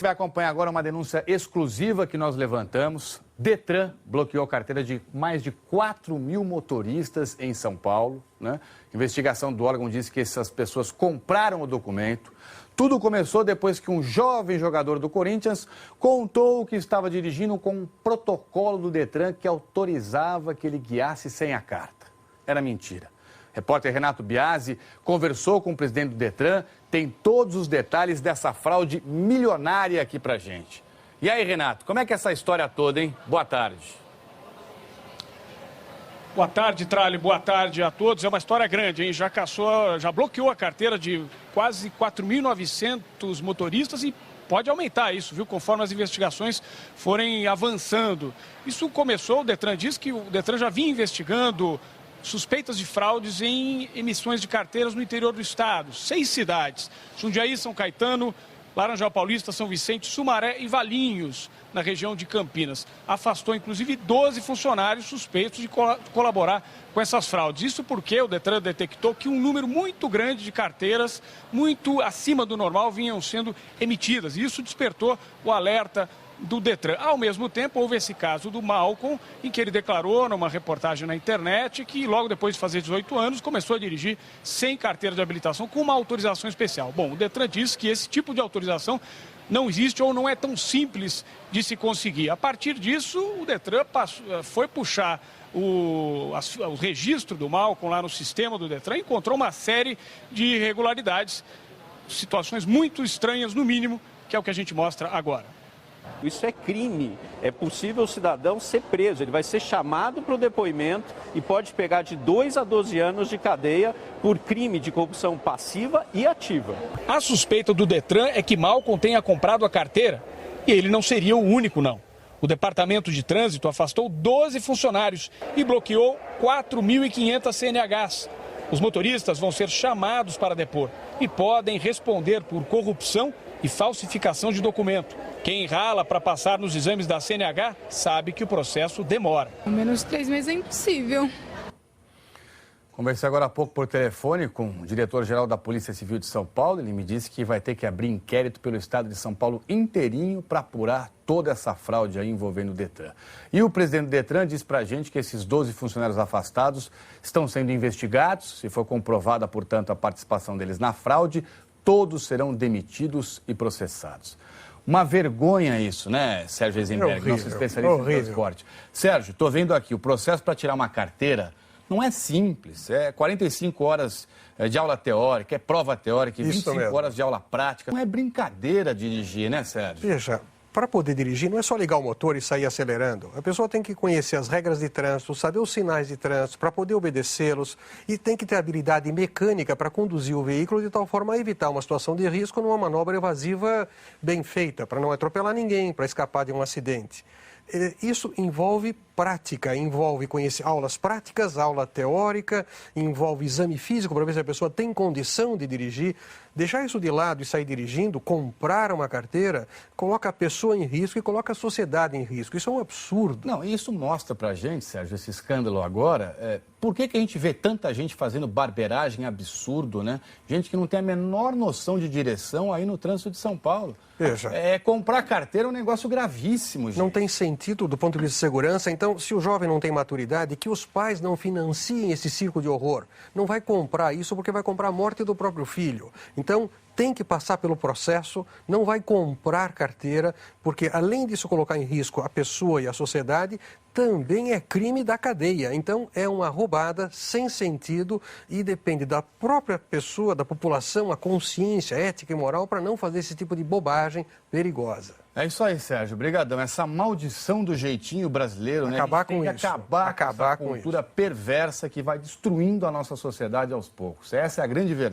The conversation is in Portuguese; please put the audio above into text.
Você vai acompanhar agora uma denúncia exclusiva que nós levantamos. Detran bloqueou a carteira de mais de 4 mil motoristas em São Paulo, né? Investigação do órgão diz que essas pessoas compraram o documento. Tudo começou depois que um jovem jogador do Corinthians contou que estava dirigindo com um protocolo do Detran que autorizava que ele guiasse sem a carta. Era mentira. Repórter Renato Biasi conversou com o presidente do Detran, tem todos os detalhes dessa fraude milionária aqui pra gente. E aí, Renato, como é que é essa história toda, hein? Boa tarde. Boa tarde, Tralli. Boa tarde a todos. É uma história grande, hein? Já bloqueou a carteira de quase 4.900 motoristas e pode aumentar isso, viu? Conforme as investigações forem avançando. Isso começou, o Detran diz que o Detran já vinha investigando suspeitas de fraudes em emissões de carteiras no interior do estado. 6 cidades: Jundiaí, São Caetano, Laranjal Paulista, São Vicente, Sumaré e Valinhos, na região de Campinas. Afastou, inclusive, 12 funcionários suspeitos de colaborar com essas fraudes. Isso porque o Detran detectou que um número muito grande de carteiras, muito acima do normal, vinham sendo emitidas. E isso despertou o alerta do Detran. Ao mesmo tempo, houve esse caso do Malcom, em que ele declarou numa reportagem na internet que logo depois de fazer 18 anos começou a dirigir sem carteira de habilitação com uma autorização especial. Bom, o Detran diz que esse tipo de autorização não existe ou não é tão simples de se conseguir. A partir disso, o Detran foi puxar o registro do Malcom lá no sistema do Detran e encontrou uma série de irregularidades, situações muito estranhas, no mínimo, que é o que a gente mostra agora. Isso é crime. É possível o cidadão ser preso. Ele vai ser chamado para o depoimento e pode pegar de 2 a 12 anos de cadeia por crime de corrupção passiva e ativa. A suspeita do Detran é que Malcom tenha comprado a carteira e ele não seria o único, não. O Departamento de Trânsito afastou 12 funcionários e bloqueou 4.500 CNHs. Os motoristas vão ser chamados para depor e podem responder por corrupção e falsificação de documento. Quem rala para passar nos exames da CNH sabe que o processo demora. Menos de 3 meses é impossível. Conversei agora há pouco por telefone com o diretor-geral da Polícia Civil de São Paulo. Ele me disse que vai ter que abrir inquérito pelo estado de São Paulo inteirinho para apurar toda essa fraude aí envolvendo o Detran. E o presidente do Detran disse para a gente que esses 12 funcionários afastados estão sendo investigados. Se for comprovada, portanto, a participação deles na fraude, todos serão demitidos e processados. Uma vergonha isso, né, Sérgio Eisenberg, nosso especialista em transporte. Sérgio, estou vendo aqui, o processo para tirar uma carteira não é simples. É 45 horas de aula teórica, é prova teórica, 25 horas de aula prática. Não é brincadeira dirigir, né, Sérgio? Veja, para poder dirigir não é só ligar o motor e sair acelerando. A pessoa tem que conhecer as regras de trânsito, saber os sinais de trânsito para poder obedecê-los e tem que ter habilidade mecânica para conduzir o veículo de tal forma a evitar uma situação de risco numa manobra evasiva bem feita, para não atropelar ninguém, para escapar de um acidente. Isso envolve prática, envolve conhecer aulas práticas, aula teórica, envolve exame físico para ver se a pessoa tem condição de dirigir. Deixar isso de lado e sair dirigindo, comprar uma carteira, coloca a pessoa em risco e coloca a sociedade em risco. Isso é um absurdo. Não, isso mostra pra gente, Sérgio, esse escândalo agora, por que a gente vê tanta gente fazendo barbeiragem absurdo, né? Gente que não tem a menor noção de direção aí no trânsito de São Paulo. Veja. Comprar carteira é um negócio gravíssimo, gente. Não tem sentido do ponto de vista de segurança. Então, se o jovem não tem maturidade, que os pais não financiem esse circo de horror. Não vai comprar isso porque vai comprar a morte do próprio filho. Então, tem que passar pelo processo, não vai comprar carteira, porque além disso colocar em risco a pessoa e a sociedade, também é crime da cadeia. Então, é uma roubada sem sentido e depende da própria pessoa, da população, a consciência ética e moral para não fazer esse tipo de bobagem perigosa. É isso aí, Sérgio. Obrigadão. Essa maldição do jeitinho brasileiro, acabar né? Com isso. Acabar com essa cultura perversa que vai destruindo a nossa sociedade aos poucos. Essa é a grande verdade.